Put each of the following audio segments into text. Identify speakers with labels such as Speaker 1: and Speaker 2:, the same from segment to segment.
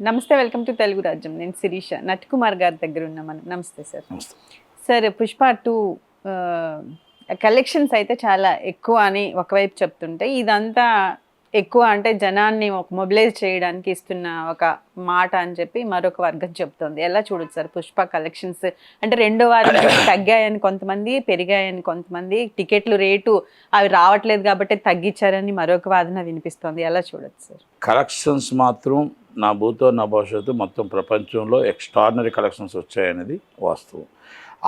Speaker 1: నమస్తే, welcome to Telugu రాజ్యం. నేను శిరీష. నట్కుమార్ గారి దగ్గర ఉన్నాం మనం. నమస్తే సార్.
Speaker 2: నమస్తే.
Speaker 1: సార్, పుష్ప 2 కలెక్షన్స్ అయితే చాలా ఎక్కువ అని ఒకవైపు చెప్తుంటే, ఇదంతా ఎక్కువ అంటే జనాన్ని మొబిలైజ్ చేయడానికి ఇస్తున్న ఒక మాట అని చెప్పి మరొక వర్గం చెప్తోంది. ఎలా చూడొచ్చు సార్ పుష్ప కలెక్షన్స్? అంటే రెండో వారం తగ్గాయని కొంతమంది, పెరిగాయని కొంతమంది, టికెట్లు రేటు అవి రావట్లేదు కాబట్టి తగ్గించారని మరొక వాదన వినిపిస్తోంది. ఎలా చూడొచ్చు సార్?
Speaker 2: కలెక్షన్స్ మాత్రం నా భూతో నా భవిష్యత్తు మొత్తం ప్రపంచంలో ఎక్స్ట్రాడినరీ కలెక్షన్స్ వచ్చాయనేది వాస్తవం.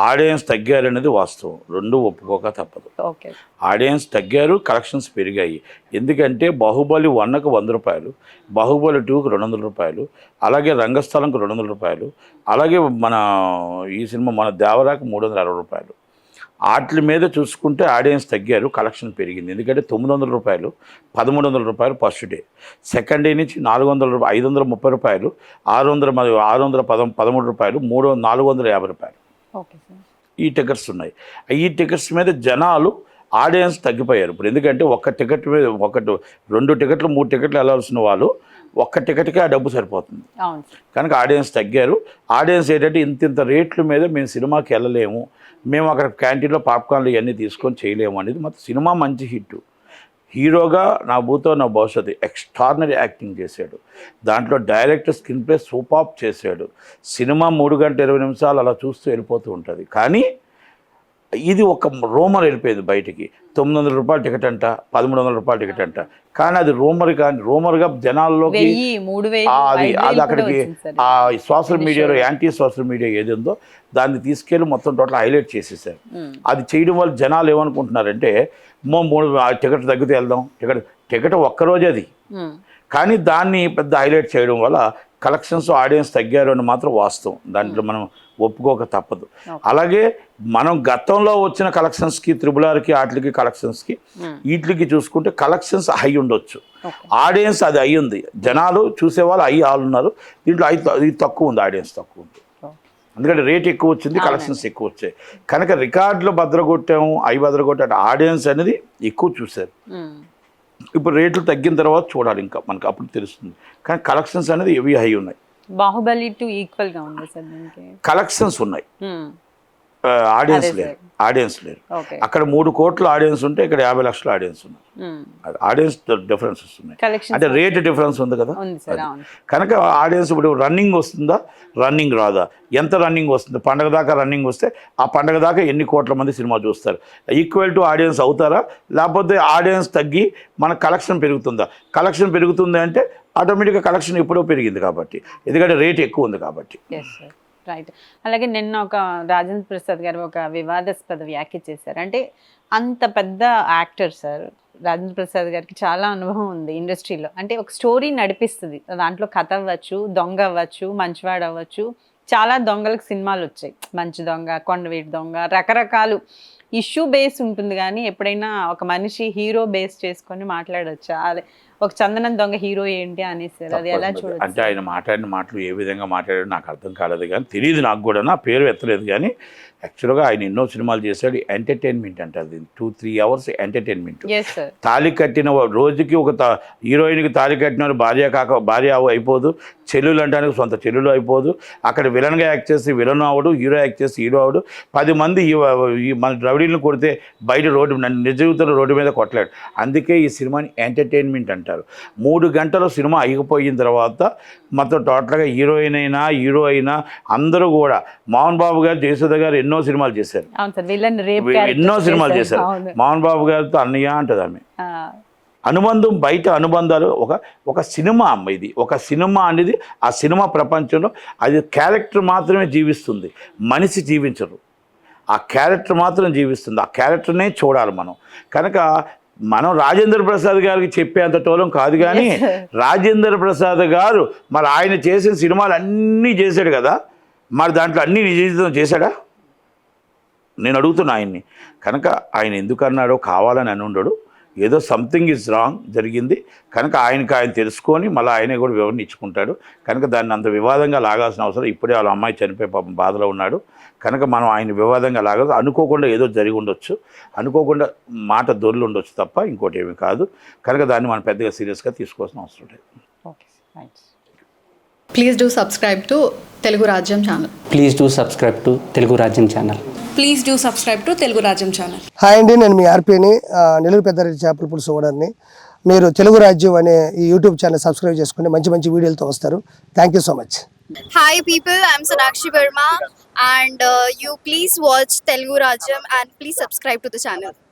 Speaker 2: ఆడియన్స్ తగ్గారనేది వాస్తవం. రెండు ఒప్పుకోక తప్పదు.
Speaker 1: ఓకే,
Speaker 2: ఆడియన్స్ తగ్గారు, కలెక్షన్స్ పెరిగాయి. ఎందుకంటే బాహుబలి 1కు 100 రూపాయలు, బాహుబలి 2కు 200 రూపాయలు, అలాగే రంగస్థలంకు 200 రూపాయలు, అలాగే మన ఈ సినిమా మన దేవరాకు 360 రూపాయలు. వాటి మీద చూసుకుంటే ఆడియన్స్ తగ్గారు, కలెక్షన్ పెరిగింది. ఎందుకంటే 900 రూపాయలు, 1300 రూపాయలు ఫస్ట్ డే, సెకండ్ డే నుంచి 400 రూపాయలు, 530 రూపాయలు, 613 రూపాయలు, 450 రూపాయలు
Speaker 1: ఓకే సార్.
Speaker 2: ఈ టికెట్స్ ఉన్నాయి. ఈ టికెట్స్ మీద జనాలు ఆడియన్స్ తగ్గిపోయారు. ఇప్పుడు ఎందుకంటే ఒక్క టికెట్ మీద 2 టికెట్లు 3 టికెట్లు వెళ్ళాల్సిన వాళ్ళు ఒక్క టికెట్కే ఆ డబ్బు సరిపోతుంది. కనుక ఆడియన్స్ తగ్గారు. ఆడియన్స్ ఏంటంటే ఇంత రేట్ల మీద మేము సినిమాకి వెళ్ళలేము, మేము అక్కడ క్యాంటీన్లో పాప్కార్న్లు ఇవన్నీ తీసుకొని చేయలేము అనేది. మొత్తం సినిమా మంచి హిట్. హీరోగా నా భూతో నా భవిష్యత్తు ఎక్స్ట్రాడినరీ యాక్టింగ్ చేశాడు. దాంట్లో డైరెక్టర్ స్క్రీన్ ప్లే సూపర్ చేశాడు. సినిమా 3 గంటల 20 నిమిషాలు అలా చూస్తూ వెళ్ళిపోతూ ఉంటుంది. కానీ ఇది ఒక రూమర్ వెళ్ళిపోయింది బయటికి. 900 రూపాయల టికెట్ అంట, 1300 రూపాయల టికెట్ అంట. కానీ అది రూమర్, కానీ రూమర్గా జనాల్లోకి అది అక్కడికి ఆ సోషల్ మీడియాలో యాంటీ సోషల్ మీడియా ఏది ఉందో దాన్ని తీసుకెళ్ళి మొత్తం టోటల్ హైలైట్ చేసేసారు. అది చేయడం వల్ల జనాలు ఏమనుకుంటున్నారంటే టికెట్ తగ్గితే వెళ్దాం, టికెట్ ఒక్కరోజే అది. కానీ దాన్ని పెద్ద హైలైట్ చేయడం వల్ల కలెక్షన్స్ ఆడియన్స్ తగ్గారు అని మాత్రం వాస్తవం. దాంట్లో మనం ఒప్పుకోక తప్పదు. అలాగే మనం గతంలో వచ్చిన కలెక్షన్స్కి, RRRకి, వాటికి కలెక్షన్స్కి వీటికి చూసుకుంటే కలెక్షన్స్ హై ఉండొచ్చు, ఆడియన్స్ అది అయి ఉంది. జనాలు చూసేవాళ్ళు అయ్యి ఉన్నారు. దీంట్లో ఇది తక్కువ ఉంది, ఆడియన్స్ తక్కువ ఉంది. ఎందుకంటే రేట్ ఎక్కువ వచ్చింది, కలెక్షన్స్ ఎక్కువ వచ్చాయి. కనుక రికార్డులు భద్రగొట్టాము, భద్రగొట్టాము, ఆడియన్స్ అనేది ఎక్కువ చూశారు. ఇప్పుడు రేట్లు తగ్గిన తర్వాత చూడాలి, ఇంకా మనకు అప్పుడు తెలుస్తుంది. కానీ కలెక్షన్స్ అనేది హెవీ హై ఉన్నాయి.
Speaker 1: బాహుబలి 2 ఈక్వల్ గా ఉంది సార్.
Speaker 2: కలెక్షన్స్ ఉన్నాయి, ఆడియన్స్ లేరు. అక్కడ 3 కోట్ల ఆడియన్స్ ఉంటే ఇక్కడ 50 లక్షల ఆడియన్స్ ఉన్నారు. ఆడియన్స్ డిఫరెన్సెస్ ఉన్నాయి, అంటే రేట్ డిఫరెన్స్ ఉంది కదా. కనుక ఆడియన్స్ ఇప్పుడు రన్నింగ్ వస్తుందా, రన్నింగ్ రాదా, ఎంత రన్నింగ్ వస్తుంది, పండగ దాకా రన్నింగ్ వస్తే ఆ పండగ దాకా ఎన్ని కోట్ల మంది సినిమా చూస్తారు, ఈక్వల్ టు ఆడియన్స్ అవుతారా, లేకపోతే ఆడియన్స్ తగ్గి మన కలెక్షన్ పెరుగుతుందా. కలెక్షన్ పెరుగుతుంది అంటే ఆటోమేటిక్గా కలెక్షన్ ఎప్పుడో పెరిగింది కాబట్టి, ఎందుకంటే రేట్ ఎక్కువ ఉంది కాబట్టి.
Speaker 1: రైట్. అలాగే నిన్న ఒక రాజేంద్ర ప్రసాద్ గారు ఒక వివాదాస్పద వ్యాఖ్య చేశారు. అంటే అంత పెద్ద యాక్టర్ సార్ రాజేంద్ర ప్రసాద్ గారికి చాలా అనుభవం ఉంది ఇండస్ట్రీలో. అంటే ఒక స్టోరీ నడిపిస్తుంది, దాంట్లో కథ అవ్వచ్చు, దొంగ అవ్వచ్చు, మంచివాడు అవ్వచ్చు. చాలా దొంగలకు సినిమాలు వచ్చాయి, మంచి దొంగ, కొండవీటి దొంగ, రకరకాలు ఇష్యూ బేస్ ఉంటుంది. కానీ ఎప్పుడైనా ఒక మనిషి హీరో బేస్ చేసుకొని మాట్లాడచ్చా? అదే ఒక చందనం దొంగ హీరో ఏంటి అనేసారు, అది ఎలా చూడచ్చు?
Speaker 2: అంటే ఆయన మాట్లాడిన మాటలు ఏ విధంగా మాట్లాడాడు నాకు అర్థం కాలేదు, కానీ తెలియదు నాకు కూడా, నా పేరు ఎత్తలేదు. కానీ యాక్చువల్గా ఆయన ఎన్నో సినిమాలు చేశాడు. ఎంటర్టైన్మెంట్ అంటే అది 2-3 అవర్స్ ఎంటర్టైన్మెంట్. తాళి కట్టిన రోజుకి ఒక హీరోయిన్కి తాళి కట్టిన భార్య అయిపోదు, చెల్లులు అంటానికి సొంత చెల్లులు అయిపోదు. అక్కడ విలన్గా యాక్ట్ చేసి విలన్ అవడు, హీరో యాక్ట్ చేసి హీరో అవడు. 10 మంది మన ద్రవిడీలను కొడితే బయట నిజ జీవితంలో రోడ్డు మీద కొట్టలేడు. అందుకే ఈ సినిమాని ఎంటర్టైన్మెంట్ అంటారు. 3 గంటల సినిమా అయిపోయిన తర్వాత మొత్తం టోటల్గా హీరోయిన్ అయినా హీరో అయినా అందరూ కూడా, మోహన్ బాబు గారు, జయసుధ గారు ఎన్నో సినిమాలు చేశారు, ఎన్నో సినిమాలు చేశారు. మోహన్ బాబు గారితో అన్నయ్య అంటది ఆమె. అనుబంధం, బయట అనుబంధాలు. ఒక సినిమా ఇది, ఒక సినిమా అనేది ఆ సినిమా ప్రపంచంలో అది క్యారెక్టర్ మాత్రమే జీవిస్తుంది, మనిషి జీవించరు. ఆ క్యారెక్టర్ మాత్రం జీవిస్తుంది, ఆ క్యారెక్టర్నే చూడాలి మనం. కనుక మనం రాజేంద్ర ప్రసాద్ గారికి చెప్పేంత టోలం కాదు. కానీ రాజేంద్ర ప్రసాద్ గారు మరి ఆయన చేసిన సినిమాలు అన్నీ చేశాడు కదా, మరి దాంట్లో అన్నీ నిజ జీవితం చేశాడా? నేను అడుగుతున్నా ఆయన్ని. కనుక ఆయన ఎందుకన్నాడో కావాలని అని ఉండడు, ఏదో సంథింగ్ ఈజ్ రాంగ్ జరిగింది. కనుక ఆయన తెలుసుకొని మళ్ళీ ఆయనే కూడా వివరణ ఇచ్చుకుంటాడు. కనుక దాన్ని అంత వివాదంగా లాగాల్సిన అవసరం, ఇప్పుడే వాళ్ళ అమ్మాయి చనిపోయి పాపం బాధలో ఉన్నాడు. కనుక మనం ఆయన వివాదంగా లాగదు. అనుకోకుండా ఏదో జరిగి ఉండొచ్చు, అనుకోకుండా మాట దొర్లు ఉండొచ్చు తప్ప ఇంకోటి ఏమీ కాదు. కనుక దాన్ని మనం పెద్దగా సీరియస్గా తీసుకోవాల్సిన అవసరం లేదు.
Speaker 1: ఓకే.
Speaker 3: Please do subscribe to Telugu Rajyam channel.
Speaker 4: Please do subscribe to Telugu Rajyam channel.
Speaker 5: Please do subscribe to Telugu Rajyam channel.
Speaker 6: Hi అండి, నేను మీ ఆర్పీని, నెల్లూరు పెద్దారెడ్డి చేపల పులుసు ఓనర్ని. మీరు తెలుగు రాజ్యం అనే ఈ యూట్యూబ్ ఛానల్ సబ్స్క్రైబ్ చేసుకుని మంచి మంచి వీడియోలతో వస్తారు. Thank you so much.
Speaker 7: Hi people, I'm Sonakshi Verma and you please watch Telugu Rajyam and please subscribe to the channel.